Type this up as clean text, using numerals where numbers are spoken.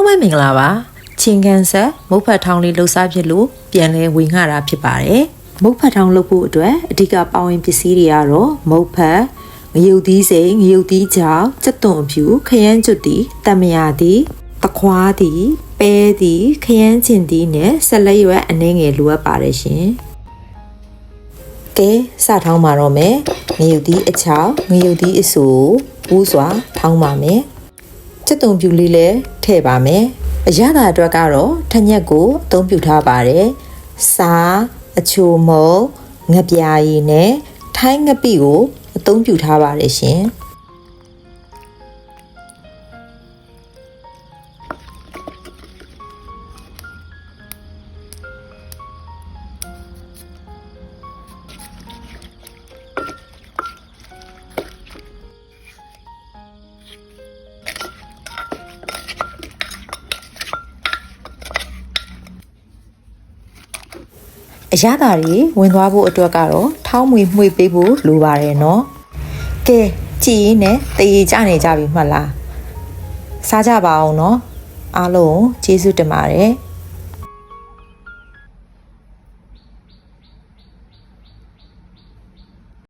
မင်္ဂလာပါချင်းကန်ဆက်မုတ်ဖတ်ထောင်းလေးလှုပ်ရှားဖြစ်လို့ပြန်လဲဝင်ငှတာဖြစ်ပါတယ်မုတ်ဖတ်ထောင်းလုပ်ဖို့အတွက်အဓိကပါဝင်ပစ္စည်းတွေကတော့မုတ်ဖတ်ငရုတ်သီးစိမ်ငရုတ်သီးကြောင်စက်သွန်အဖြူခရမ်းကျွတ်တီတမယာတီတခွားတီပဲတီခရမ်းချင်တီနဲ့ဆက်လက်ရွက်အနှဲငယ်လိုအပ်ပါတယ်ရှင်ကဲစထောင်းပါတော့မယ်ငရုတ်သီးအချောင်းငရုတ်သီးအဆူပူးစွာထောင်းပါမယ်စက်သွန်ဖြူလေးလည်းထည့်ပါမယ်အရသာအတွက်ကတော့ထညက်ကိုအသုံးပြုထားပါတယ်စားအချိုမုံငပြာရည်နဲ့ထိုင်းငပိကိုအသုံးပြုထားပါတယ်ရှင်အရသာတွေဝင်သွားဖို့အတွက်ကတော့ထောင်းမွေမှွေပေးဖို့လိုပါတယ်နော်ကဲကြည်ရင်နဲ့တရေကြနေကြပြီမှတ်လားစားကြပါအောင်နော်အားလုံးကျေးဇူးတင်ပါတယ်